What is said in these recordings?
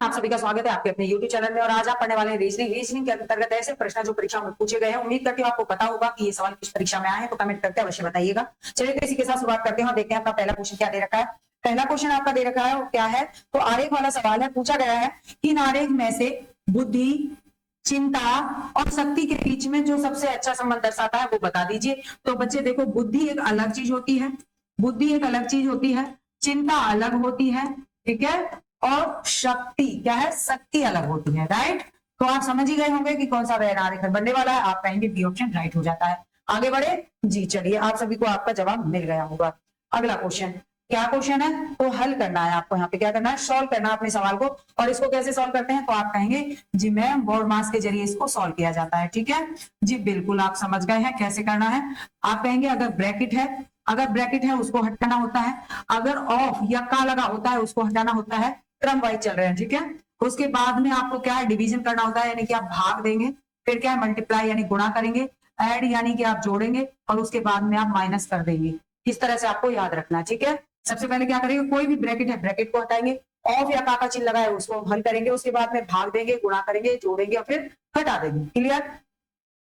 आप सभी का स्वागत है आपके अपने YouTube चैनल में। और आज आप पढ़ने वाले हैं रीजनिंग के अंतर्गत ऐसे प्रश्न जो परीक्षा में पूछे गए हैं। उम्मीद करती हूँ आपको पता होगा कि ये सवाल किस परीक्षा में आए हैं, तो कमेंट करके अवश्य बताइएगा। चलिए तो इसी के साथ शुरुआत करते हैं और देखते हैं आपका पहला क्वेश्चन क्या दे रखा है। पहला क्वेश्चन आपका दे रखा है वो क्या है, तो आरेख वाला सवाल है। पूछा गया है कि इन आरेख में से बुद्धि, चिंता और शक्ति के बीच में जो सबसे अच्छा संबंध दर्शाता है वो बता दीजिए। तो बच्चे देखो, बुद्धि एक अलग चीज होती है, बुद्धि एक अलग चीज होती है, चिंता अलग होती है, ठीक है, और शक्ति क्या है, शक्ति अलग होती है, राइट। तो आप समझ ही गए होंगे कि कौन सा आरेख बनने वाला है। आप कहेंगे बी ऑप्शन राइट हो जाता है। आगे बढ़े जी, चलिए आप सभी को आपका जवाब मिल गया होगा। अगला क्वेश्चन क्या क्वेश्चन है, तो हल करना है आपको। यहाँ पे क्या करना है, सॉल्व करना है अपने सवाल को। और इसको कैसे सॉल्व करते हैं, तो आप कहेंगे जी मैम बोर्ड मास के जरिए इसको सॉल्व किया जाता है, ठीक है जी, बिल्कुल आप समझ गए हैं कैसे करना है। आप कहेंगे अगर ब्रैकेट है उसको हटाना होता है, अगर ऑफ या का लगा होता है उसको हटाना होता है। क्रम वाइज चल रहे हैं, ठीक है। उसके बाद में आपको क्या है, डिवीजन करना होता है, यानी कि आप भाग देंगे। फिर क्या है, मल्टीप्लाई यानी गुणा करेंगे, ऐड यानी कि आप जोड़ेंगे, और उसके बाद में आप माइनस कर देंगे। इस तरह से आपको याद रखना है, ठीक है। सबसे पहले क्या करेंगे, कोई भी ब्रैकेट है ब्रैकेट को हटाएंगे, ऑफ या का चिन्ह लगा है उसको हल करेंगे, उसके बाद में भाग देंगे, गुणा करेंगे, जोड़ेंगे और फिर हटा देंगे। क्लियर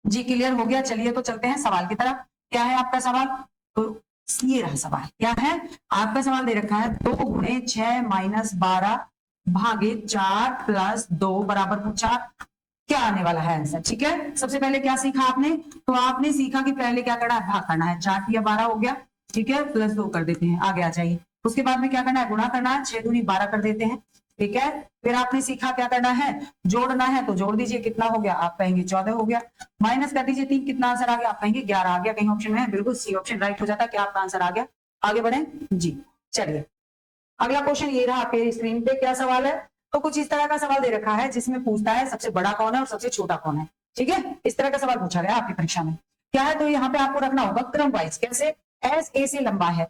जी, क्लियर हो गया। चलिए तो चलते हैं सवाल की तरफ। क्या है आपका सवाल, तो ये रहा सवाल। क्या है आपका सवाल दे रखा है, 2 गुणे 6 माइनस 12 भागे 4 प्लस 2 बराबर 4। क्या आने वाला है आंसर, ठीक है। सबसे पहले क्या सीखा आपने, तो आपने सीखा कि पहले क्या करना है, भाग करना है। 4 या 12 हो गया, ठीक है, प्लस 2 कर देते हैं, आगे आ जाइए। उसके बाद में क्या करना है, गुणा करना है, 6 दूनी 12 कर देते हैं, ठीक है। फिर आपने सीखा क्या करना है, जोड़ना है, तो जोड़ दीजिए, कितना हो गया, आप कहेंगे 14 हो गया। माइनस कर दीजिए 3, कितना आंसर आ गया, आप कहेंगे 11 आ गया। कहीं ऑप्शन में है, बिल्कुल सी ऑप्शन राइट हो जाता है, क्या आपका आंसर आ गया। आगे बढ़े जी, चलिए अगला क्वेश्चन ये रहा आपके स्क्रीन पे। क्या सवाल है, तो कुछ इस तरह का सवाल दे रखा है जिसमें पूछता है सबसे बड़ा कौन है और सबसे छोटा कौन है, ठीक है। इस तरह का सवाल पूछा गया आपकी परीक्षा में। क्या है, तो यहाँ पे आपको रखना होगा क्रम वाइज। कैसे, एस ए से लंबा है,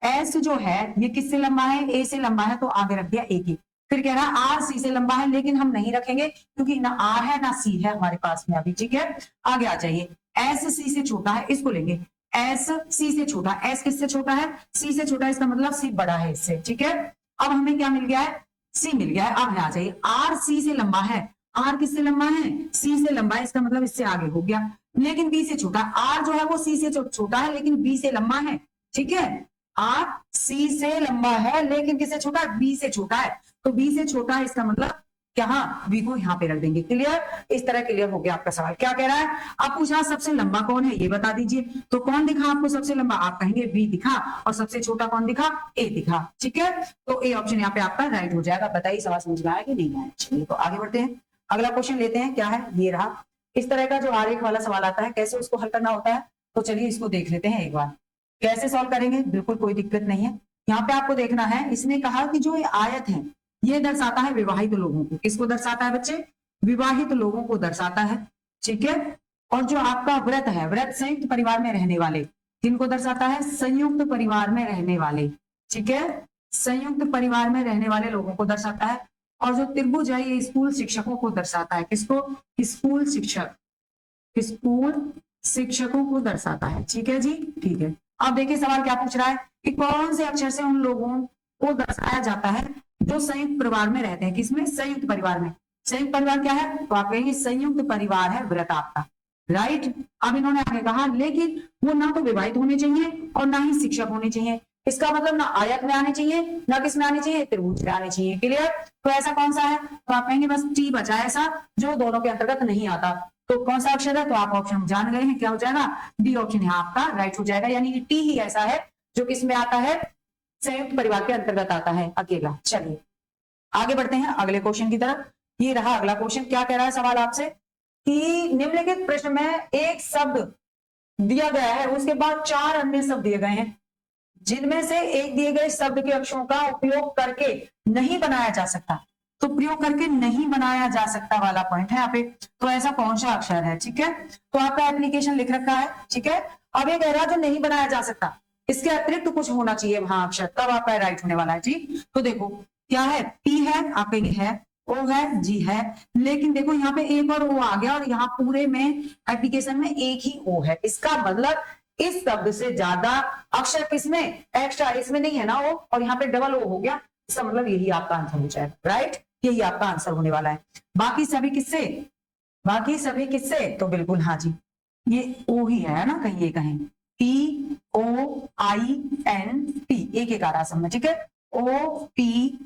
एस जो है ये किससे लंबा है, ए से लंबा है, तो आगे रख दिया ए की। फिर कह रहा है आर सी से लंबा है, लेकिन हम नहीं रखेंगे क्योंकि ना आर है ना सी है हमारे पास में अभी, ठीक है। आगे आ जाइए, एस सी से छोटा है, इसको लेंगे। एस सी से छोटा, एस किससे छोटा है, सी से छोटा, इसका मतलब सी बड़ा है इससे, ठीक है। अब हमें क्या मिल गया है, सी मिल गया है। अब यहाँ आ जाइए, आर सी से लंबा है, आर किससे लंबा है, सी से लंबा है, इसका मतलब इससे आगे हो गया, लेकिन बी से छोटा। आर जो है वो सी से छोटा है लेकिन बी से लंबा है, ठीक है। आर सी से लंबा है लेकिन किससे छोटा है, बी से छोटा है, तो बी से छोटा है, इसका मतलब यहाँ बी को यहाँ पे रख देंगे। क्लियर, इस तरह क्लियर हो गया आपका सवाल। क्या कह रहा है, आप पूछा सबसे लंबा कौन है ये बता दीजिए। तो कौन दिखा आपको सबसे लंबा, आप कहेंगे बी दिखा, और सबसे छोटा कौन दिखा, ए दिखा, ठीक है। तो ए ऑप्शन यहाँ पे आपका राइट हो जाएगा। बताइए सवाल समझ में आया कि नहीं आया। चलिए तो आगे बढ़ते हैं, अगला क्वेश्चन लेते हैं। क्या है, ये रहा। इस तरह का जो आरेख वाला सवाल आता है, कैसे उसको हल करना होता है, तो चलिए इसको देख लेते हैं एक बार। कैसे सॉल्व करेंगे, बिल्कुल कोई दिक्कत नहीं है। यहाँ पे आपको देखना है, इसने कहा कि जो ये आयत है ये दर्शाता है विवाहित लोगों को। किसको दर्शाता है बच्चे, विवाहित लोगों को दर्शाता है, ठीक है। और जो आपका व्रत है, व्रत संयुक्त परिवार में रहने वाले, किनको दर्शाता है, संयुक्त परिवार में रहने वाले, ठीक है, संयुक्त परिवार में रहने वाले लोगों को दर्शाता है। और जो त्रिभुज है ये स्कूल शिक्षकों को दर्शाता है। किसको, स्कूल शिक्षक, स्कूल शिक्षकों को दर्शाता है, ठीक है जी, ठीक है। अब देखिए सवाल क्या पूछ रहा है कि कौन से अक्षर से उन लोगों को दर्शाया जाता है जो संयुक्त परिवार में रहते हैं। किसमें, संयुक्त परिवार में। संयुक्त परिवार क्या है, तो आप कहेंगे संयुक्त परिवार है व्रत आपका, राइट। अब इन्होंने आगे कहा लेकिन वो ना तो विवाहित होने चाहिए और ना ही शिक्षक होने चाहिए। इसका मतलब ना आयत में आने चाहिए, ना किस में आने चाहिए, त्रिभुज में आने चाहिए। क्लियर, तो ऐसा कौन सा है, तो आप कहेंगे बस टी बचा है ऐसा जो दोनों के अंतर्गत नहीं आता। तो कौन सा अक्षर है, तो आप ऑप्शन जान गए हैं, क्या हो जाएगा, डी ऑप्शन यहाँ आपका राइट हो जाएगा। यानी कि टी ही ऐसा है जो किस में आता है, संयुक्त परिवार के अंतर्गत आता है अकेला। चलिए आगे बढ़ते हैं अगले क्वेश्चन की तरफ। ये रहा अगला क्वेश्चन। क्या कह रहा है सवाल आपसे कि निम्नलिखित प्रश्न में एक शब्द दिया गया है, उसके बाद 4 अन्य शब्द दिए गए हैं, जिनमें से एक दिए गए शब्द के अक्षरों का उपयोग करके नहीं बनाया जा सकता। तो प्रयोग करके नहीं बनाया जा सकता वाला पॉइंट है यहाँ पे। तो ऐसा कौन सा अक्षर है, ठीक है। तो आपका एप्लीकेशन लिख रखा है, ठीक है। अब ये कह रहा है जो नहीं बनाया जा सकता, इसके अतिरिक्त कुछ होना चाहिए वहां अक्षर, तब आपका राइट होने वाला है जी। तो देखो क्या है, पी है, आप कहेंगे है, ओ है, जी है, लेकिन देखो यहाँ पे एक और ओ आ गया और यहाँ पूरे में एप्लीकेशन में एक ही ओ है। इसका मतलब इस शब्द से ज्यादा अक्षर किसमें, एक्स्ट्रा इसमें नहीं है ना ओ, और यहाँ पे डबल ओ हो गया। इसका मतलब यही आपका आंसर हो जाएगा, राइट। यही आपका आंसर होने वाला है। बाकी सभी किससे, बाकी सभी किससे, तो बिल्कुल हाँ जी, ये ओ ही है ना, कहीं ये कहें POINT, एक एक आ रहा सब में, ठीक है, OPTICAN,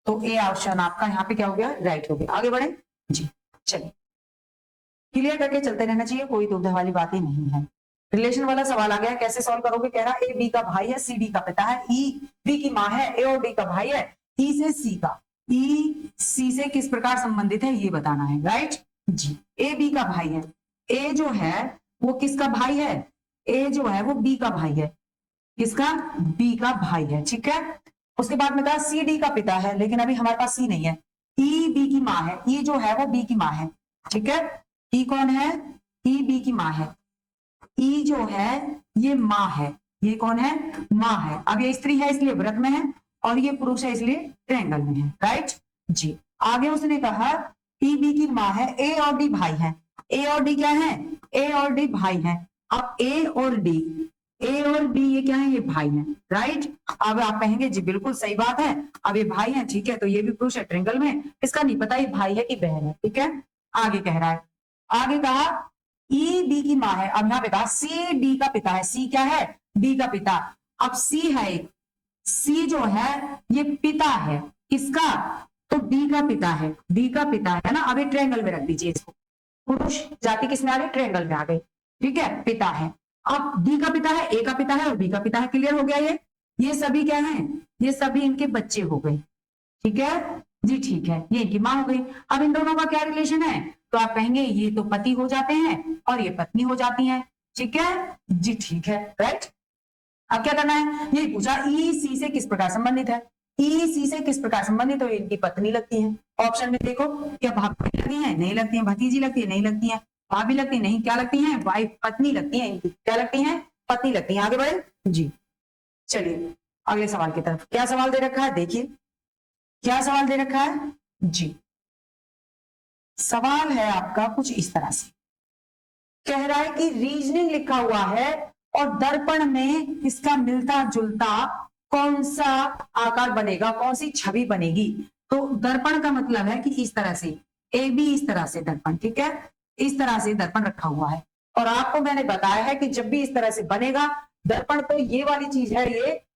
तो ए ऑप्शन आपका यहाँ पे क्या हो गया, राइट हो गया। आगे बढ़े जी, चलिए क्लियर करके चलते रहना चाहिए, कोई दुविधा वाली बात ही नहीं है। रिलेशन वाला सवाल आ गया, कैसे सॉल्व करोगे, कह रहा ए बी का भाई है, सी डी का पिता है, ई बी की माँ है, ए और डी का भाई है, ई से सी का, ई सी से किस प्रकार संबंधित है ये बताना है, राइट जी। ए बी का भाई है, ए जो है वो किसका भाई है, ए जो है वो बी का भाई है, किसका, बी का भाई है, ठीक है। उसके बाद में कहा सी डी का पिता है, लेकिन अभी हमारे पास सी नहीं है, ई बी की माँ है, ई जो है वो बी की माँ है, ठीक है, ई कौन है, ई बी की माँ है, ई जो है ये माँ है, ये कौन है, माँ है। अब ये स्त्री है इसलिए व्रत में है, और ये पुरुष है इसलिए ट्रायंगल में है, राइट जी। आगे उसने कहा ई बी की माँ है, ए और डी भाई है, ए और डी क्या है, ए और डी भाई है। अब ए और डी, ए और डी ये क्या है, ये भाई है, राइट। अब आप कहेंगे जी बिल्कुल सही बात है, अब ये भाई है, ठीक है, तो ये भी पुरुष है ट्रायंगल में, इसका नहीं पता ये भाई है कि बहन है, ठीक है। आगे कह रहा है, आगे कहा ई बी की माँ है, अब यहाँ पे कहा सी डी का पिता है, सी क्या है, डी का पिता। अब सी है एक, सी जो है ये पिता है किसका, तो डी का पिता है, डी का पिता है ना। अब ये ट्रायंगल में रख दीजिए इसको, पुरुष जाति किसमें आ गई, ट्रायंगल में आ गई, ठीक है, पिता है। अब डी का पिता है, ए का पिता है और बी का पिता है, क्लियर हो गया। ये सभी क्या है, ये सभी इनके बच्चे हो गए, ठीक है जी, ठीक है, ये इनकी माँ हो गई। अब इन दोनों का क्या रिलेशन है, तो आप कहेंगे ये तो पति हो जाते हैं और ये पत्नी हो जाती हैं, ठीक है जी, ठीक है, राइट। अब क्या करना है, ये पूछा ई सी से किस प्रकार संबंधित है, ई सी से किस प्रकार संबंधित, तो इनकी पत्नी लगती है। ऑप्शन में देखो, क्या भाभी लगती है, नहीं लगती है, भतीजी लगती है, नहीं लगती है, भाभी लगती है, नहीं, क्या लगती है, वाइफ, पत्नी लगती है इनकी, क्या लगती है, पत्नी लगती है। आगे बढ़े जी, चलिए अगले सवाल की तरफ। क्या सवाल दे रखा है, देखिए क्या सवाल दे रखा है जी। सवाल है आपका कुछ इस तरह से, कह रहा है कि रीजनिंग लिखा हुआ है और दर्पण में इसका मिलता जुलता कौन सा आकार बनेगा, कौन सी छवि बनेगी। तो दर्पण का मतलब है कि इस तरह से, ए बी इस तरह से दर्पण, ठीक है, इस तरह से दर्पण रखा हुआ है। और आपको मैंने बताया है कि जब भी इस तरह से बनेगा दर्पण, तो ये वाली चीज है,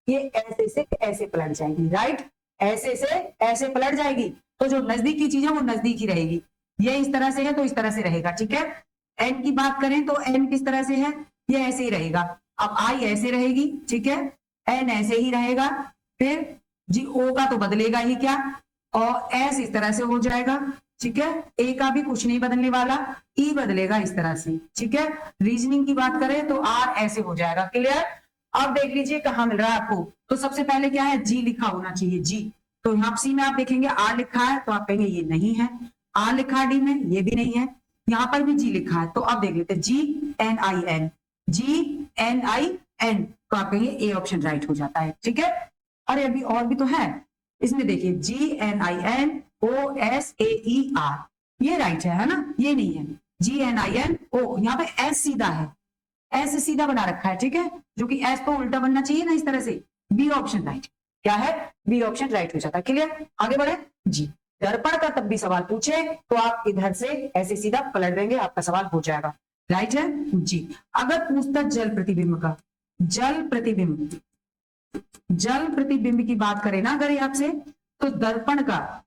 ये ऐसे से ऐसे पलट जाएगी, राइट, ऐसे से ऐसे पलट जाएगी। तो जो नजदीक की चीज है वो नजदीक ही रहेगी, ये इस तरह से है तो इस तरह से रहेगा, ठीक है। एन की बात करें तो एन किस तरह से है, ये ऐसे ही रहेगा। अब आई ऐसे रहेगी, ठीक है, एन ऐसे ही रहेगा, फिर जी ओ का तो बदलेगा ही क्या, और एस इस तरह से हो जाएगा, ठीक है, ए का भी कुछ नहीं बदलने वाला, ई बदलेगा इस तरह से, ठीक है। रीजनिंग की बात करें तो आर ऐसे हो जाएगा, क्लियर। अब देख लीजिए कहां मिल रहा है आपको, तो सबसे पहले क्या है, जी लिखा होना चाहिए, जी। तो यहाँ सी में आप देखेंगे आर लिखा है, तो आप कहेंगे ये नहीं है, आर लिखा है डी में, ये भी नहीं है, यहाँ पर भी जी लिखा है, तो अब देख लेते हैं GNIN, GNIN, तो आप कहेंगे ए ऑप्शन राइट हो जाता है, ठीक है। अरे अभी और भी तो है, इसमें देखिए GNINOSAER, ये राइट है ना, ये नहीं है, GNINO, यहाँ पे एस सीधा है, एस सीधा बना रखा है, ठीक है, जो कि एस तो उल्टा बनना चाहिए ना इस तरह से। बी ऑप्शन राइट, क्या है, बी ऑप्शन राइट हो जाता है, क्लियर। आगे बढ़े जी। दर्पण का तब भी सवाल पूछे तो आप इधर से ऐसे सीधा पलट देंगे, आपका सवाल हो जाएगा, राइट है जी। अगर पूछता जल प्रतिबिंब का, जल प्रतिबिंब की बात करें ना अगर ये आपसे, तो दर्पण का,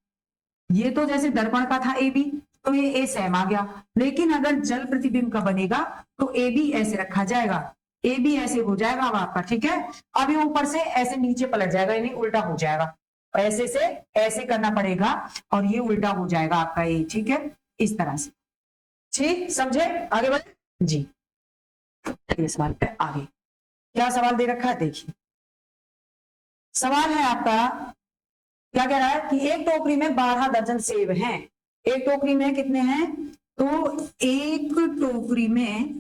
ये तो जैसे दर्पण का था ए बी, तो ये ए सेम आ गया, लेकिन अगर जल प्रतिबिंब का बनेगा तो ए बी ऐसे रखा जाएगा, ए बी ऐसे हो जाएगा अब आपका, ठीक है। अब ये ऊपर से ऐसे नीचे पलट जाएगा, यानी उल्टा हो जाएगा, ऐसे से ऐसे करना पड़ेगा और ये उल्टा हो जाएगा आपका ये, ठीक है, इस तरह से, ठीक, समझे। आगे बढ़े जी। ये सवाल पे आगे क्या सवाल दे रखा है, देखिए सवाल है आपका, क्या कह रहा है कि एक टोकरी में 12 दर्जन सेब हैं। एक टोकरी में कितने हैं, तो एक टोकरी में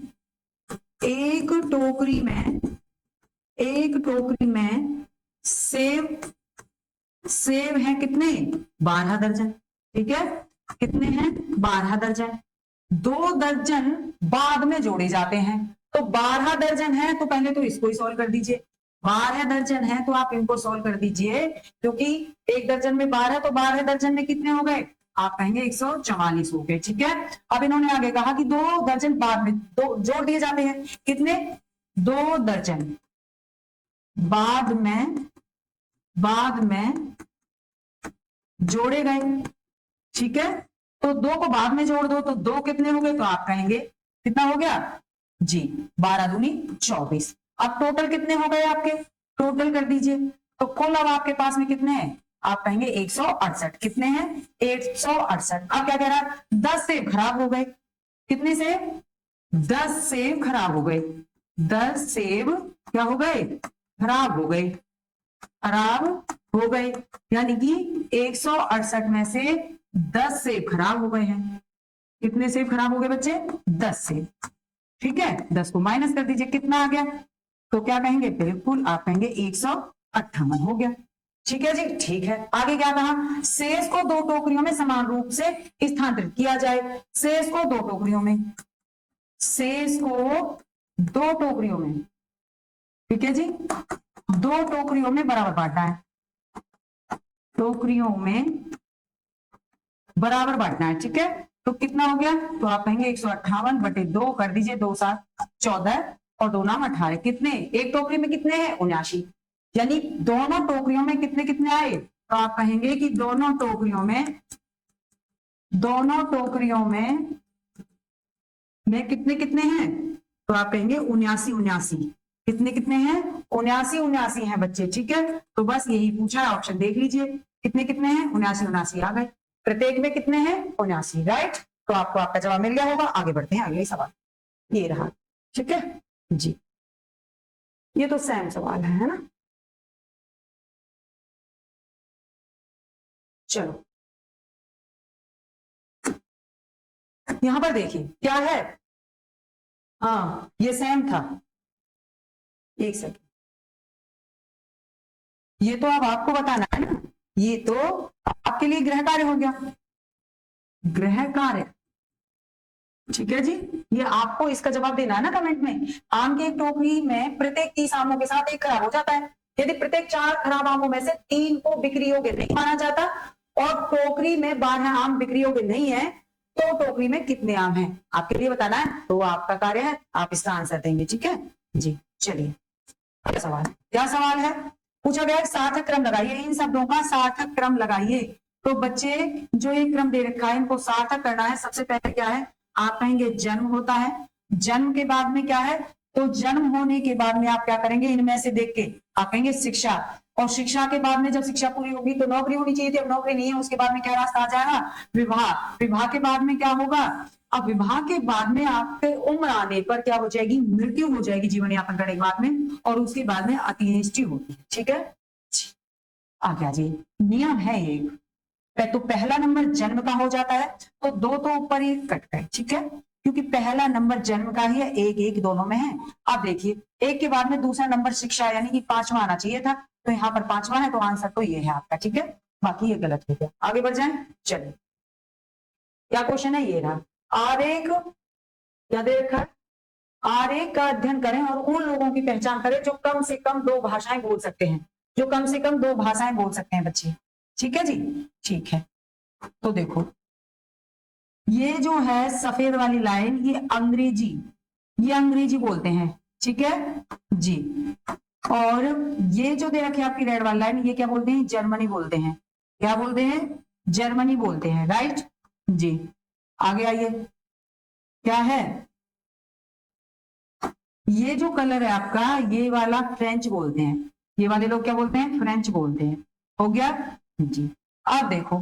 सेब हैं कितने, 12 दर्जन, ठीक है, कितने हैं, 12 दर्जन। 2 दर्जन बाद में जोड़े जाते हैं, तो 12 दर्जन है तो पहले तो इसको ही सॉल्व कर दीजिए। 12 दर्जन है तो आप इनको सॉल्व कर दीजिए, क्योंकि एक दर्जन में 12 तो 12 दर्जन में कितने हो गए, आप कहेंगे 144 हो गए। ठीक है, अब इन्होंने आगे कहा कि 2 दर्जन बाद में दो जोड़ दिए जाते हैं, कितने, 2 दर्जन बाद में जोड़े गए। ठीक है, तो 2 को बाद में जोड़ दो तो 2 कितने हो गए, तो आप कहेंगे कितना हो गया जी, 12 दूनी 24। अब टोटल कितने हो गए आपके, टोटल कर दीजिए। तो कुल अब आपके पास में कितने हैं, आप कहेंगे 168। कितने हैं, 168। अब क्या कह रहा है, 10 सेब खराब हो गए। कितने सेब, 10 सेब खराब हो गए। 10 सेब क्या हो गए, खराब हो गए, खराब हो गए। यानी कि 168 में से 10 सेब खराब हो गए हैं। कितने सेब खराब हो गए बच्चे, 10 सेब। ठीक है, 10 को माइनस कर दीजिए, कितना आ गया, तो क्या कहेंगे, बिल्कुल आप कहेंगे 158 हो गया। ठीक है जी, ठीक है। आगे क्या कहा, शेष को 2 टोकरियों में समान रूप से स्थानांतरित किया जाए। शेष को 2 टोकरियों में, शेष को 2 टोकरियों में, ठीक है जी, 2 टोकरियों में बराबर बांटना है, टोकरियों में बराबर बांटना है। ठीक है, तो कितना हो गया, तो आप कहेंगे 158 बटे 2 कर दीजिए, 2 7 14 और 2 9 18। कितने, एक टोकरी में कितने हैं, 79। यानी दोनों टोकरियों में कितने कितने आए, तो आप कहेंगे कि दोनों टोकरियों में कितने कितने हैं, तो आप कहेंगे 79। कितने कितने हैं, 79 हैं बच्चे। ठीक है, तो बस यही पूछा है, ऑप्शन देख लीजिए, कितने कितने हैं, 79 आ गए। प्रत्येक में कितने हैं, 79। राइट, तो आपको आपका जवाब मिल गया होगा। आगे बढ़ते हैं, अगले सवाल ये रहा। ठीक है जी, ये तो सेम सवाल है ना। चलो यहां पर देखिए क्या है, हाँ ये सेम था, एक सेकंड, ये तो अब आपको बताना है ना, ये तो आपके लिए गृह कार्य हो गया, गृह कार्य। ठीक है जी, ये आपको इसका जवाब देना है ना कमेंट में। आम की एक टोकरी में प्रत्येक 30 आमों के साथ 1 खराब हो जाता है। यदि प्रत्येक 4 खराब आमों में से 3 को बिक्री योग्य नहीं माना जाता और टोकरी में 12 आम बिक्री योग्य नहीं है, तो टोकरी में कितने आम हैं, आपके लिए बताना है। तो आपका कार्य है, आप इसका आंसर देंगे। ठीक है जी, चलिए अगला सवाल। क्या सवाल है, पूछा गया सार्थक क्रम लगाइए, इन शब्दों का सार्थक क्रम लगाइए। तो बच्चे जो ये क्रम दे रखा है, इनको सार्थक करना है। सबसे पहले क्या है, आप कहेंगे जन्म होता है, जन्म के बाद में क्या है, तो जन्म होने के बाद में आप क्या करेंगे, इनमें से देख के आप कहेंगे शिक्षा, और शिक्षा के बाद में जब शिक्षा पूरी होगी तो नौकरी होनी चाहिए थी, अब नौकरी नहीं है, उसके बाद में क्या रास्ता आ जाएगा, विवाह। विवाह के बाद में क्या होगा, अब विवाह के बाद में आपके उम्र आने पर क्या हो जाएगी, मृत्यु हो जाएगी जीवन यापन करने के बाद में, और उसके बाद में अतिष्टि होती है। ठीक है, आ गया जी, नियम है ये। तो पहला नंबर जन्म का हो जाता है, तो 2 तो ऊपर ही कट गए। ठीक है, क्योंकि पहला नंबर जन्म का ही है, 1 1 दोनों में है। अब देखिए 1 के बाद में दूसरा नंबर शिक्षा, यानी कि 5वां आना चाहिए था, तो यहाँ पर 5वां है, तो आंसर तो ये है आपका। ठीक है, बाकी ये गलत हो गया। आगे बढ़ जाए, चलिए क्या क्वेश्चन है, ये रहा। आरेख क्या दे रखा है, आरेख का अध्ययन करें और उन लोगों की पहचान करें जो कम से कम 2 भाषाएं बोल सकते हैं, जो कम से कम 2 भाषाएं बोल सकते हैं बच्चे। ठीक है जी, ठीक है। तो देखो ये जो है सफेद वाली लाइन, ये अंग्रेजी बोलते हैं। ठीक है जी, और ये जो दे रखे आपकी रेड वाली लाइन, ये क्या बोलते हैं, जर्मनी बोलते हैं। क्या बोलते हैं, जर्मनी बोलते हैं। राइट जी, आगे आइए, क्या है, ये जो कलर है आपका, ये वाला फ्रेंच बोलते हैं। ये वाले लोग क्या बोलते हैं, फ्रेंच बोलते हैं। हो गया जी। अब देखो,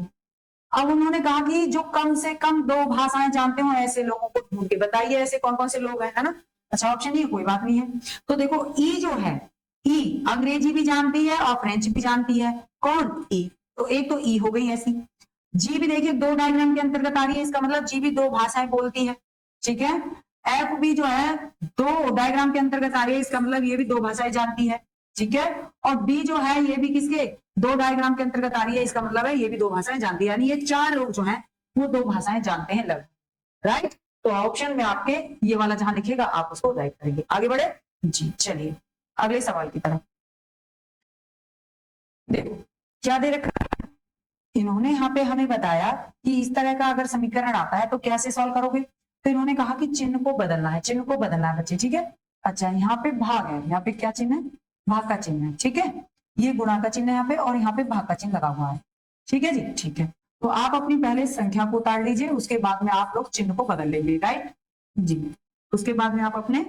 अब उन्होंने कहा कि जो कम से कम 2 भाषाएं जानते हो ऐसे लोगों को ढूंढ के बताइए, ऐसे कौन कौन से लोग हैं, है ना। अच्छा ऑप्शन ये, कोई बात नहीं है। तो देखो ई जो है, ई अंग्रेजी भी जानती है और फ्रेंच भी जानती है। कौन, ई, तो एक तो ई हो गई ऐसी। जी भी देखिए 2 डायग्राम के अंतर्गत आ रही है, इसका मतलब जी भी 2 भाषाएं बोलती है। ठीक है, एफ भी जो है 2 डायग्राम के अंतर्गत आ रही है, इसका मतलब ये भी 2 भाषाएं जानती है। ठीक है, और डी जो है ये भी किसके, 2 डायग्राम के अंतर्गत आ रही है, इसका मतलब है ये भी 2 भाषाएं जानती है। यानी ये 4 लोग जो हैं वो 2 भाषाएं जानते हैं लगभग। राइट, तो ऑप्शन में आपके ये वाला जहां लिखेगा आप उसको राइट करेंगे। आगे बढ़े जी, चलिए अगले सवाल की तरफ। देखो क्या दे रखा है, इन्होंने यहाँ पे हमें बताया कि इस तरह का अगर समीकरण आता है तो कैसे सॉल्व करोगे। तो इन्होंने कहा कि चिन्ह को बदलना है, चिन्ह को बदलना है बच्चे, ठीक है। अच्छा यहाँ पे भाग है, यहाँ पे क्या चिन्ह है, भाग का चिन्ह है, ठीक है। ये गुणा का चिन्ह है यहाँ पे और यहाँ पे भाग का चिन्ह लगा हुआ है, ठीक है जी, ठीक है। तो आप अपनी पहले संख्या को उतार लीजिए, उसके बाद में आप लोग चिन्ह को बदल लेंगे, राइट जी। उसके बाद में आप अपने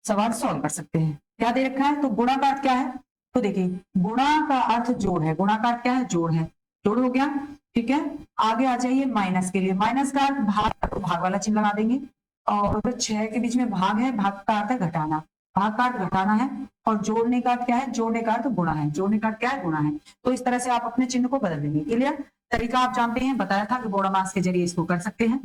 सवाल सॉल्व कर सकते हैं। क्या दे रखा है, तो गुणा का अर्थ क्या है, तो देखिए गुणा का अर्थ जोड़ है, गुणा का अर्थ क्या है, जोड़ है, जोड़ हो गया, ठीक है। आगे आ जाइए माइनस के लिए, माइनस का अर्थ भाग, तो भाग वाला चिन्ह लगा देंगे। और 6 के बीच में भाग है, भाग का अर्थ है घटाना, भाग का अर्थ घटाना है। और जोड़ने का अर्थ क्या है, जोड़ने का अर्थ गुणा है, जोड़ने का अर्थ क्या है, गुणा है। तो इस तरह से आप अपने चिन्ह को बदल देंगे। क्लियर, तरीका आप जानते हैं, बताया था कि बोर्डमास के जरिए इसको कर सकते हैं,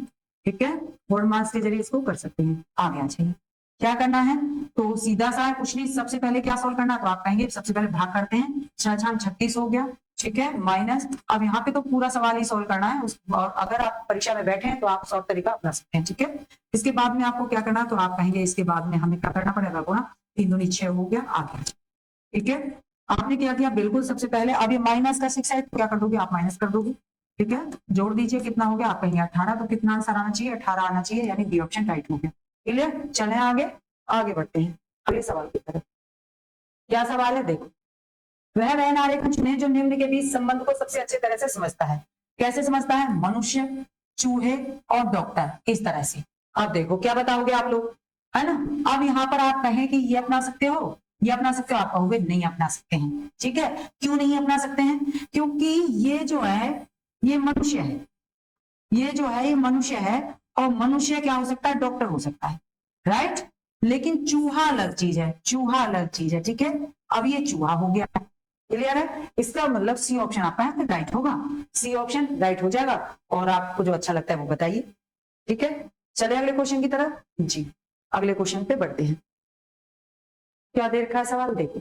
ठीक है, बोर्डमास के जरिए इसको कर सकते हैं। आगे आ जाइए, क्या करना है, तो सीधा सा है, कुछ नहीं, सबसे पहले क्या सोल्व करना है, तो आप कहेंगे सबसे पहले भाग करते हैं, 6 36 हो गया, ठीक है, माइनस। अब यहाँ पे तो पूरा सवाल ही सोल्व करना है और अगर आप परीक्षा में बैठे हैं तो आप सॉल्व तरीका अपना सकते हैं, ठीक है। इसके बाद में आपको क्या करना है, तो आप कहेंगे इसके बाद में हमें क्या करना पड़ेगा, गुणा, 3 दूनी 6 हो गया, आगे, ठीक है। आपने क्या किया, बिल्कुल सबसे पहले अब ये माइनस का 6 है, तो क्या कर दोगे आप, माइनस कर दोगे, ठीक है। जोड़ दीजिए, कितना हो गया, आप कहेंगे 18, तो कितना आंसर आना चाहिए, 18 आना चाहिए, यानी बी ऑप्शन राइट हो गया। क्लियर, चले आगे, आगे बढ़ते हैं अगले सवाल की तरफ। क्या सवाल है, देखो, वह नारेखन चुने जो निम्न के बीच संबंध को सबसे अच्छी तरह से समझता है। कैसे समझता है, मनुष्य, चूहे और डॉक्टर, इस तरह से। अब देखो क्या बताओगे आप लोग, है ना। अब यहाँ पर आप कहें कि ये अपना सकते हो, ये अपना सकते हो, आप कहोगे नहीं अपना सकते हैं, ठीक है। क्यों नहीं अपना सकते हैं, क्योंकि ये जो है ये मनुष्य है, ये जो है ये मनुष्य है, और मनुष्य क्या हो सकता है, डॉक्टर हो सकता है, राइट। लेकिन चूहा अलग चीज है, चूहा अलग चीज है, ठीक है। अब ये चूहा हो गया, क्लियर है। इसका मतलब सी ऑप्शन आपका है राइट होगा, सी ऑप्शन राइट हो जाएगा। और आपको जो अच्छा लगता है वो बताइए, ठीक है। चले अगले क्वेश्चन की तरफ जी, अगले क्वेश्चन पे बढ़ते हैं। क्या दे रखा है सवाल, देखो,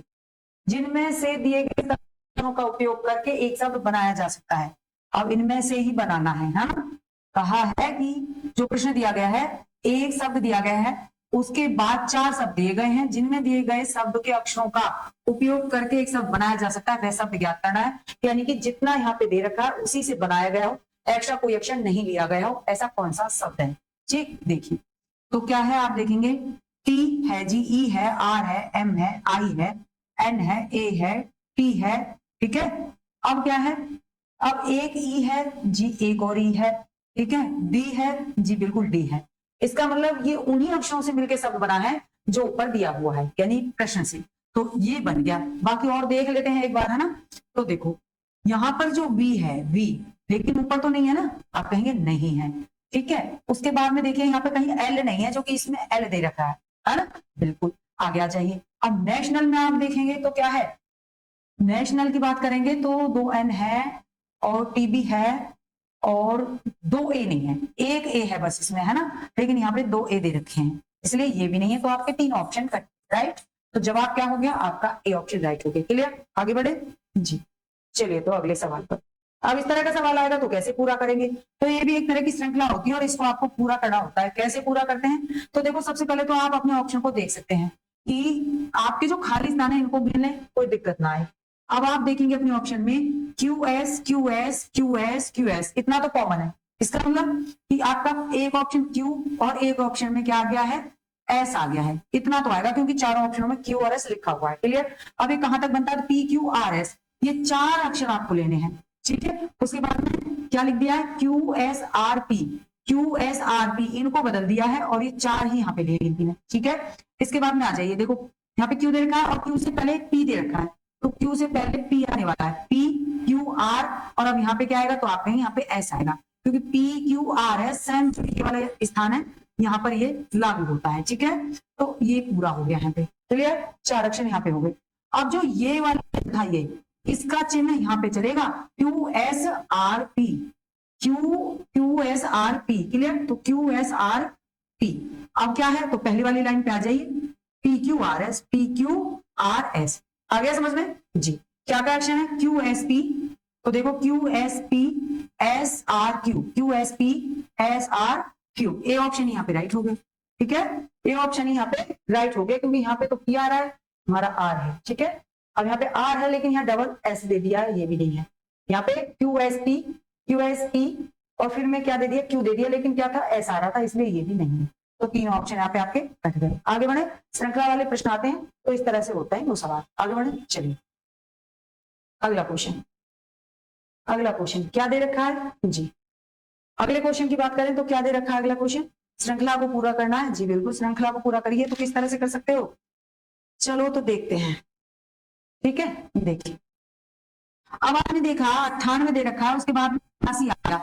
जिनमें से दिए गए शब्दों का उपयोग करके एक शब्द बनाया जा सकता है। अब इनमें से ही बनाना है ना, कहा है कि जो प्रश्न दिया गया है, एक शब्द दिया गया है, उसके बाद 4 शब्द दिए गए हैं, जिनमें दिए गए शब्द के अक्षरों का उपयोग करके एक शब्द बनाया जा सकता है, वह शब्द ज्ञात करना है। यानी कि जितना यहाँ पे दे रखा है उसी से बनाया गया हो, एक्स्ट्रा कोई अक्षर नहीं लिया गया हो, ऐसा कौन सा शब्द है, ठीक। देखिए तो क्या है, आप देखेंगे टी है, जी, ई है, आर है, एम है, आई है, एन है, ए है, टी है, ठीक है। अब क्या है, अब एक ई है जी, एक और ई है, ठीक है, डी है जी, बिल्कुल डी है। इसका मतलब ये उन्हीं अक्षरों से मिलकर शब्द बना है जो ऊपर दिया हुआ है, यानी प्रश्न से। तो ये बन गया, बाकी और देख लेते हैं एक बार, है ना। तो देखो यहाँ पर जो वी है, वी, लेकिन ऊपर तो नहीं है ना, आप कहेंगे नहीं है, ठीक है। उसके बाद में देखिए यहाँ पे कहीं एल नहीं है, जो कि इसमें एल दे रखा है ना, बिल्कुल। आगे आ जाइए, अब नेशनल में आप देखेंगे तो क्या है, नेशनल की बात करेंगे तो 2 एन है और टीबी है और 2 ए नहीं है, एक ए है बस इसमें, है ना। लेकिन यहाँ पे 2 ए दे रखे हैं, इसलिए ये भी नहीं है, तो आपके 3 ऑप्शन कट, राइट। तो जवाब क्या हो गया आपका, ए ऑप्शन राइट हो गया। क्लियर, आगे बढ़े जी, चलिए तो अगले सवाल पर। अब इस तरह का सवाल आएगा तो कैसे पूरा करेंगे, तो ये भी एक तरह की श्रृंखला होती है और इसको आपको पूरा करना होता है। कैसे पूरा करते हैं, तो देखो सबसे पहले तो आप अपने ऑप्शन को देख सकते हैं कि आपके जो खाली स्थान है इनको मिलने कोई दिक्कत ना आए। अब आप देखेंगे अपने ऑप्शन में Q S Q S Q S Q S, इतना तो कॉमन है। इसका मतलब कि आपका एक ऑप्शन क्यू और एक ऑप्शन में क्या आ गया है, एस आ गया है, इतना तो आएगा क्योंकि चारों ऑप्शनों में क्यू और एस लिखा हुआ है। क्लियर, अब ये कहां तक बनता है, पी क्यू आर एस, ये 4 अक्षर आपको लेने हैं, ठीक है। उसके बाद में क्या लिख दिया है, Q S R P, Q S R P, इनको बदल दिया है और ये 4 ही यहाँ पे ले गिनती है, ठीक है। इसके बाद में आ जाइए, देखो यहाँ पे क्यू दे रखा है और क्यू से पहले पी दे रखा है, तो क्यू से पहले पी आने वाला है, पी क्यू आर, और अब यहाँ पे क्या आएगा, तो आप कहेंगे यहाँ पे एस आएगा, क्योंकि पी क्यू आर है, सेम वाला स्थान है, यहाँ पर ये लागू होता है, ठीक है। तो ये पूरा हो गया यहाँ पे, क्लियर, 4 अक्षर यहाँ पे हो गए। अब जो ये वाला था, ये इसका चिन्ह यहाँ पे चलेगा, Q S R P, Q S R P, clear. तो क्यू एस आर पी, अब क्या है, तो पहली वाली लाइन पे आ जाइए, P Q R S, P Q R S, आ गया समझ में जी। क्या क्या एक्शन है, क्यू एस पी, तो देखो Q S P S R Q, Q S P S R Q. A option यहाँ पे राइट हो गया, ठीक है, ए ऑप्शन यहाँ पे राइट हो गया, क्योंकि यहाँ पे तो पी आ रहा है, हमारा आर है, ठीक है। अब यहाँ पे आर है लेकिन यहाँ डबल एस दे दिया है, ये भी नहीं है। यहाँ पे क्यू एस टी और फिर मैं क्या दे दिया, क्यू दे दिया, लेकिन क्या था, एस आ रहा था, इसलिए ये भी नहीं है। तो तीन ऑप्शन यहाँ पे आपके कट गए। आगे बढ़े, श्रृंखला वाले प्रश्न आते हैं तो इस तरह से होता है वो सवाल। आगे बढ़े, चलिए अगला क्वेश्चन। अगला क्वेश्चन क्या दे रखा है जी, अगले क्वेश्चन की बात करें तो क्या दे रखा है अगला क्वेश्चन, श्रृंखला को पूरा करना है जी, बिल्कुल श्रृंखला को पूरा करिए। तो किस तरह से कर सकते हो, चलो तो देखते हैं, ठीक है। देखिए अब आपने देखा 98 दे रखा है, उसके बाद 81 आ गया,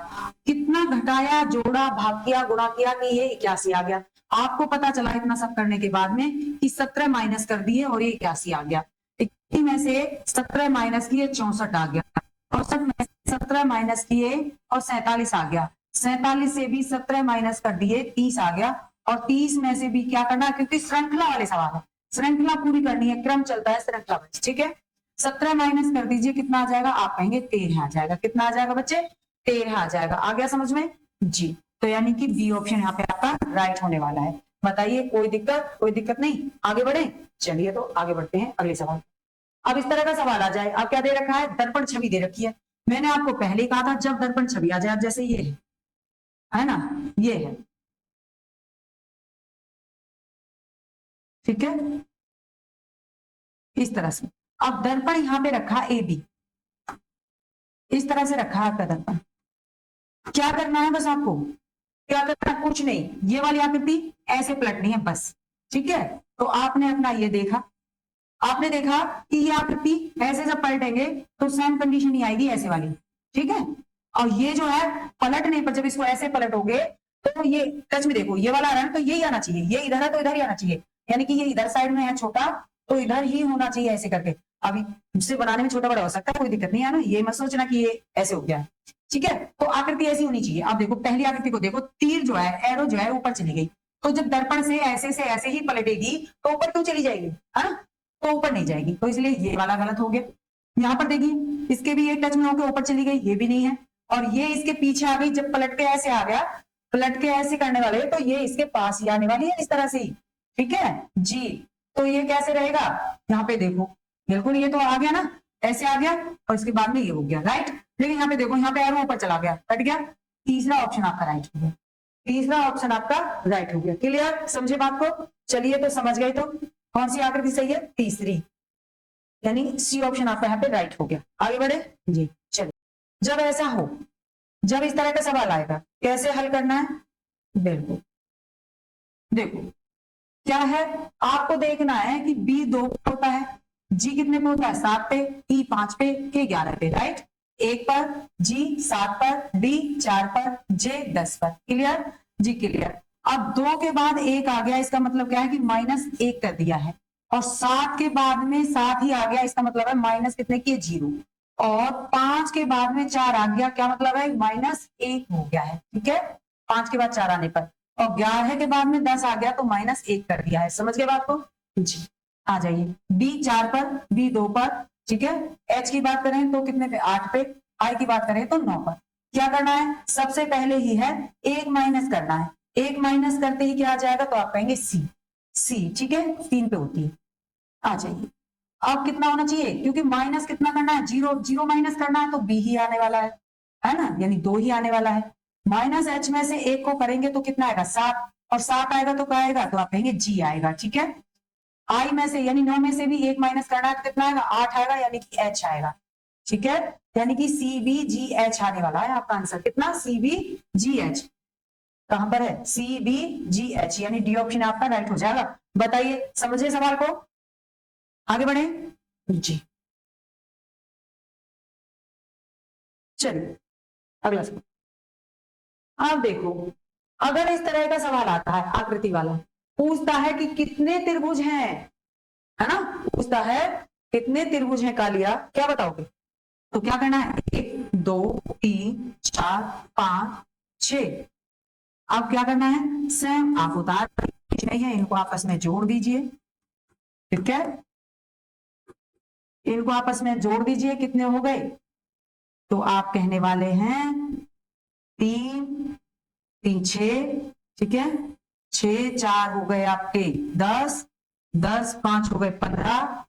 कितना घटाया, जोड़ा, भाग किया, गुणा किया कि ये 81 आ गया। आपको पता चला इतना सब करने के बाद में कि 17 माइनस कर दिए और ये 81 आ गया। 81 में से 17 माइनस किए 64 आ गया, 64 में 17 माइनस किए और 47 आ गया, 47 से भी 17 माइनस कर दिए 30 आ गया, और 30 में से भी क्या करना है, क्योंकि श्रृंखला वाले सवाल है, श्रृंखला पूरी करनी है, क्रम चलता है श्रृंखला वाइज, ठीक है। 17 माइनस कर दीजिए, कितना आ जाएगा, आप कहेंगे 13 आ जाएगा। कितना आ जाएगा बच्चे, 13 आ जाएगा। आ गया समझ में जी। तो यानी कि बी ऑप्शन यहाँ पे आपका राइट होने वाला है। बताइए कोई दिक्कत, कोई दिक्कत नहीं, आगे बढ़े। चलिए तो आगे बढ़ते हैं अगले सवाल। अब इस तरह का सवाल आ जाए, अब क्या दे रखा है, दर्पण छवि दे रखी है। मैंने आपको पहले ही कहा था जब दर्पण छवि आ जाए, अब जैसे ये है ना, ये है, ठीक है, इस तरह से। अब दर्पण यहाँ पे रखा ए बी, इस तरह से रखा है आपका दर्पण। क्या करना है बस आपको, क्या करना, कुछ नहीं, ये वाली आकृति ऐसे पलटनी है बस, ठीक है। तो आपने अपना ये देखा, आपने देखा कि ये आकृति ऐसे जब पलटेंगे तो सेम कंडीशन ही आएगी ऐसे वाली, ठीक है। और ये जो है पलटने पर जब इसको ऐसे पलटोगे तो ये टच में देखो, ये वाला आ रहा है तो यही आना चाहिए, ये इधर है तो इधर ही आना चाहिए, यानी कि ये इधर साइड में है छोटा तो इधर ही होना चाहिए ऐसे करके। अभी इससे बनाने में छोटा बड़ा हो सकता है, कोई दिक्कत नहीं है ना, ये मत सोचना कि ये ऐसे हो गया है, ठीक है। तो आकृति ऐसी होनी चाहिए। आप देखो पहली आकृति को देखो, तीर जो है, एरो जो है ऊपर चली गई, तो जब दर्पण से ऐसे ही पलटेगी तो ऊपर क्यों चली जाएगी, है ना, तो ऊपर नहीं जाएगी, तो इसलिए ये वाला गलत हो गया। यहाँ पर देखिए इसके भी ये टच में होकर ऊपर चली गई, ये भी नहीं है, और ये इसके पीछे आ गई, जब पलट के ऐसे आ गया, पलट के ऐसे करने वाले तो ये इसके पास ही आने वाली है इस तरह से ही, ठीक है जी। तो ये कैसे रहेगा, यहाँ पे देखो, बिल्कुल ये तो आ गया ना, ऐसे आ गया और इसके बाद में ये हो गया, राइट। लेकिन यहाँ पे देखो, यहाँ पे एरो ऊपर चला गया, कट गया, तीसरा ऑप्शन आपका राइट हो गया, तीसरा ऑप्शन आपका राइट हो गया। क्लियर, समझे बात को। चलिए तो समझ गए, तो कौन सी आकृति सही है, तीसरी, यानी सी ऑप्शन आपका यहाँ पे राइट हो गया। आगे बढ़े जी, चलिए। जब ऐसा हो, जब इस तरह का सवाल आएगा, कैसे हल करना है, बिल्कुल देखो क्या है, आपको देखना है कि बी 2 पे होता है, जी कितने पे होता है, 7 पे, ई 5 पे, के 11 पे, राइट। 1 पर, जी 7 पर, डी 4 पर, जे 10 पर। क्लियर जी, क्लियर। अब 2 के बाद 1 आ गया, इसका मतलब क्या है कि -1 कर दिया है, और 7 के बाद में 7 ही आ गया, इसका मतलब है माइनस कितने किए, 0, और 5 के बाद में 4 आ गया, क्या मतलब है, -1 हो गया है, ठीक है, 5 के बाद 4 आने पर, और 11 के बाद में 10 आ गया तो -1 कर दिया है। समझ गए बात को जी। आ जाइए, डी 4 पर, बी 2 पर, ठीक है। एच की बात करें तो कितने पे, 8 पे, आई की बात करें तो 9 पर। क्या करना है, सबसे पहले ही है 1 माइनस करना है, 1 माइनस करते ही क्या आ जाएगा, तो आप कहेंगे सी, ठीक है, 3 पे होती है। आ जाइए, अब कितना होना चाहिए, क्योंकि माइनस कितना करना है, 0 माइनस करना है तो बी ही आने वाला है ना, यानी 2 ही आने वाला है। माइनस एच में से 1 को करेंगे तो कितना आएगा, 7, और 7 आएगा तो क्या आएगा, तो आप कहेंगे जी आएगा, ठीक है। आई में से यानी 9 में से भी 1 माइनस करना है तो कितना आएगा, 8 आएगा, यानी कि एच आएगा, ठीक है। यानी कि सी बी जी एच आने वाला है आपका आंसर, कितना, सी बी जी एच, कहां पर है, सी बी जी एच, यानी डी ऑप्शन आपका राइट हो जाएगा। बताइए समझे सवाल को, आगे बढ़े जी। चलिए अगला सवाल। आप देखो, अगर इस तरह का सवाल आता है, आकृति वाला, पूछता है कि कितने त्रिभुज हैं, है ना, पूछता है कितने त्रिभुज हैं कालिया, क्या बताओगे, तो क्या करना है, 1 2 3 4 5 6। अब क्या करना है, सेम आप उतार नहीं है, इनको आपस में जोड़ दीजिए, ठीक है, इनको आपस में जोड़ दीजिए, कितने हो गए, तो आप कहने वाले हैं 3 3 6 ठीक है, 6 4 हो गए आपके 10, 10 5 हो गए 15,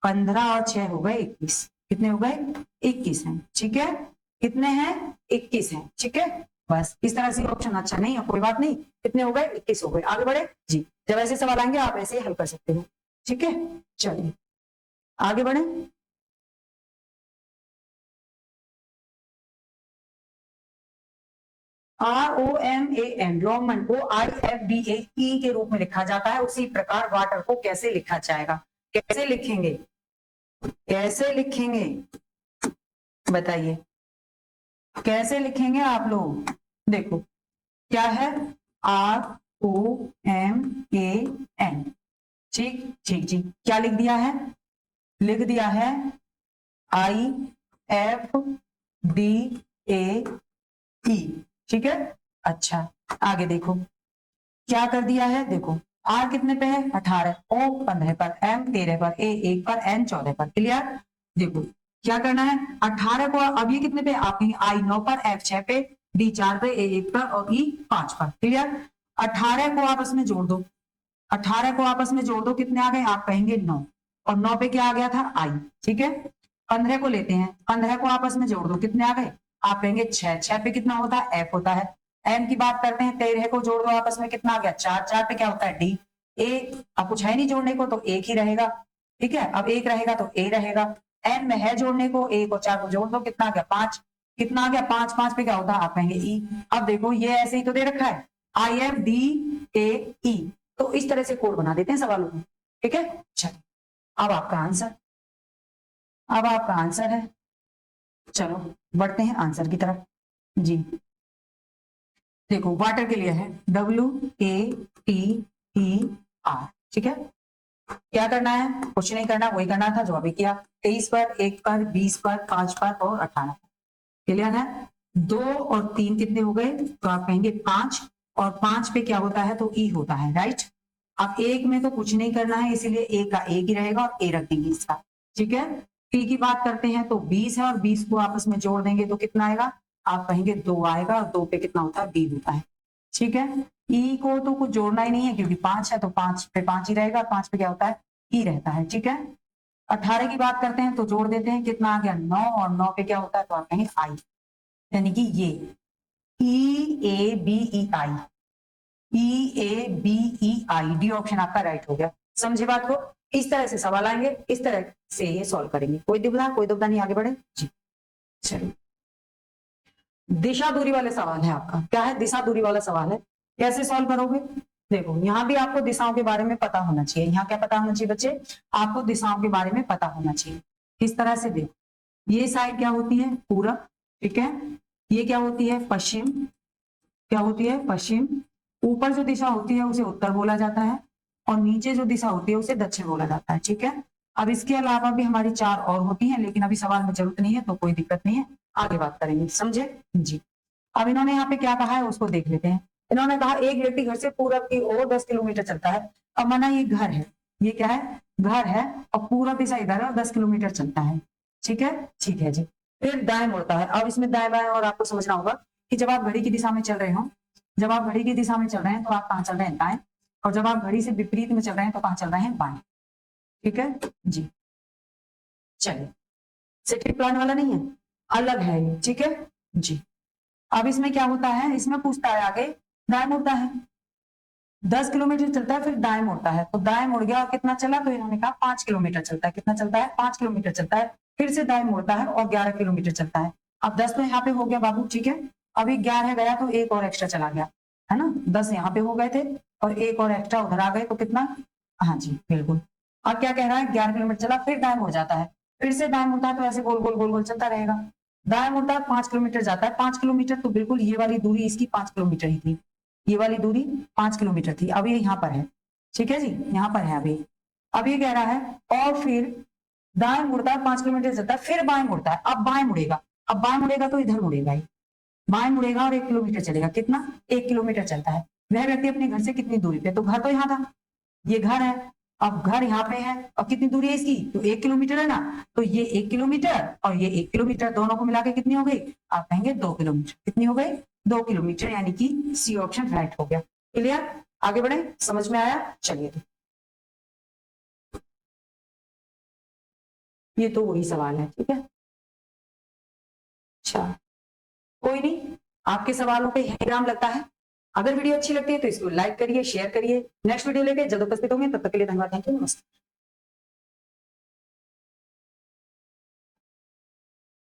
15 और 6 हो गए 21। कितने हो गए? 21 हैं। ठीक है, कितने हैं? 21 हैं। ठीक है, बस इस तरह से ऑप्शन अच्छा नहीं है, कोई बात नहीं। कितने हो गए? 21 हो गए। आगे बढ़े जी। जब ऐसे सवाल आएंगे आप ऐसे हल कर सकते हो। ठीक है, चलिए आगे बढ़े। ROMAN रोमन को IFBAE के रूप में लिखा जाता है, उसी प्रकार वाटर को कैसे लिखा जाएगा? कैसे लिखेंगे? कैसे लिखेंगे बताइए, कैसे लिखेंगे आप लोग? देखो क्या है, ROMAN। ठीक ठीक जी, क्या लिख दिया है? लिख दिया है IFBAE। ठीक है, अच्छा आगे देखो क्या कर दिया है। देखो R कितने पे है? 18, O 15 पर, M 13 पर, A 1 पर, N 14 पर। क्लियर? देखो क्या करना है, 18 को अब ये कितने पे? आप कहेंगे I 9 पर, F 6 पे, D 4 पे, A 1 पर और E 5 पर। क्लियर? 18 को आपस में जोड़ दो, 18 को आपस में जोड़ दो, कितने आ गए? आप कहेंगे 9, और 9 पे क्या आ गया था? I। ठीक है, 15 को लेते हैं, 15 को आपस में जोड़ दो, कितने आ गए? आप कहेंगे 6, 6 पे कितना होता है? F होता है। N की बात करते हैं, 13 को जोड़ दो आपस में, कितना आ गया? 4, 4 पे क्या होता है? D। A अब कुछ है नहीं जोड़ने को तो एक ही रहेगा। ठीक है, अब एक रहेगा तो A रहेगा। N में है जोड़ने को, 1 और 4 को जोड़ दो, कितना आ गया? 5। कितना आ गया? 5, 5 पे क्या होता है? आप कहेंगे E। अब देखो ये ऐसे ही तो दे रखा है IFBAE, तो इस तरह से कोड बना देते हैं सवालों में। ठीक है, चलो अब आपका आंसर, अब आपका आंसर है। चलो बढ़ते हैं आंसर की तरफ जी। देखो वाटर के लिए है WATER। ठीक है, क्या करना है? कुछ नहीं करना, वही करना था जो अभी किया। 23 पर, 1 पर, 20 पर, 5 पर और 18 पर। क्लियर है? 2 और 3 कितने हो गए? तो आप कहेंगे 5, और 5 पे क्या होता है? तो E होता है। राइट, अब 1 में तो कुछ नहीं करना है, इसीलिए A का एक ही रहेगा और A रख देंगे इसका। ठीक है, P की बात करते हैं तो 20 है, और 20 को आपस में जोड़ देंगे तो कितना आएगा? आप कहेंगे 2 आएगा, और 2 पे कितना होता है? B होता है। ठीक है, E को तो कुछ जोड़ना ही नहीं है क्योंकि 5 है, तो 5 पे 5 ही रहेगा, 5 पे क्या होता है? E रहता है। ठीक है, 18 की बात करते हैं तो जोड़ देते हैं, कितना आ गया? 9, और 9 पे क्या होता है? तो आप कहेंगे I, यानी कि ये EABEI, EABEI, डी ऑप्शन आपका राइट हो गया। समझे बात को? इस तरह से सवाल आएंगे, इस तरह से ये सॉल्व करेंगे। कोई दुविधा नहीं, आगे बढ़े जी। चलिए दिशा दूरी वाले सवाल है आपका। क्या है? दिशा दूरी वाला सवाल है। कैसे सॉल्व करोगे? देखो यहाँ भी आपको दिशाओं के बारे में पता होना चाहिए। यहाँ क्या पता होना चाहिए बच्चे? आपको दिशाओं के बारे में पता होना चाहिए। किस तरह से? देखो ये साइड क्या होती है? पूरब। ठीक है, ये क्या होती है? पश्चिम। क्या होती है? पश्चिम। ऊपर जो दिशा होती है उसे उत्तर बोला जाता है, और नीचे जो दिशा होती है उसे दक्षिण बोला जाता है। ठीक है, अब इसके अलावा भी हमारी 4 और होती हैं, लेकिन अभी सवाल में जरूरत नहीं है तो कोई दिक्कत नहीं है, आगे बात करेंगे। समझे जी? अब इन्होंने यहाँ पे क्या कहा है उसको देख लेते हैं। इन्होंने कहा एक व्यक्ति घर से पूरब की ओर 10 किलोमीटर चलता है। अब माना ये घर है, ये क्या है? घर है, और पूरब दिशा इधर है और 10 किलोमीटर चलता है। ठीक है, ठीक है जी। फिर दाएं मुड़ता है। अब इसमें दाएं बाएं और आपको समझना होगा कि जब आप घड़ी की दिशा में चल रहे हो, जब आप घड़ी की दिशा में चल रहे हैं तो आप कहाँ चल रहे हैं? दाएं। और जब आप घड़ी से विपरीत में चल रहे हैं तो कहाँ चल रहे हैं? बाएं। ठीक है जी, चलिए सेकंड प्लान वाला नहीं है, अलग है ये। ठीक है जी। अब इसमें क्या होता है? इसमें पूछता है आगे, दाएं मुड़ता है, 10 किलोमीटर चलता है, फिर दाएं मुड़ता है। तो दाएं मुड़ गया और कितना चला? तो इन्होंने कहा 5 किलोमीटर चलता है। कितना चलता है? 5 किलोमीटर चलता है। फिर से दाएं मुड़ता है और 11 किलोमीटर चलता है। अब 10 तो यहाँ पे हो गया बाबू। ठीक है, अभी 11 गया तो एक और एक्स्ट्रा चला गया, है ना? 10 यहाँ पे हो गए थे और एक और एक्स्ट्रा उधर आ गए, तो कितना? हाँ जी बिल्कुल। अब क्या कह रहा है? 11 किलोमीटर चला, फिर दाएं मुड़ जाता है, फिर से दाएं मुड़ता है, तो ऐसे गोल गोल गोल गोल चलता रहेगा। दाएं मुड़ता है, 5 किलोमीटर जाता है। 5 किलोमीटर तो बिल्कुल ये वाली दूरी इसकी 5 किलोमीटर ही थी, ये वाली दूरी 5 किलोमीटर थी। अब ये यहाँ पर है। ठीक है जी, यहाँ पर है अभी। अब ये कह रहा है और फिर दाएं मुड़ता है, 5 किलोमीटर चलता है, फिर बाएं मुड़ता है। अब बाएं मुड़ेगा, अब बाएं मुड़ेगा तो इधर मुड़ेगा ही, बाएं मुड़ेगा और 1 किलोमीटर चलेगा। कितना? 1 किलोमीटर चलता है। वह व्यक्ति अपने घर से कितनी दूरी पे? तो घर तो यहाँ था, ये घर है, अब घर यहाँ पे है, और कितनी दूरी है इसकी? तो 1 किलोमीटर है ना, तो ये 1 किलोमीटर और ये 1 किलोमीटर दोनों को मिला के कितनी हो गई? आप कहेंगे 2 किलोमीटर। कितनी हो गई? 2 किलोमीटर, यानी कि सी ऑप्शन राइट हो गया। क्लियर? आगे बढ़े, समझ में आया? चलिए, ये तो वही सवाल है, ठीक है। अच्छा, कोई नहीं, आपके सवालों पे यही विराम लगता है। अगर वीडियो अच्छी लगती है तो इसको लाइक करिए, शेयर करिए। नेक्स्ट वीडियो लेके जल्द उपस्थित होंगे, तब तक के लिए धन्यवाद, थैंक यू, नमस्ते।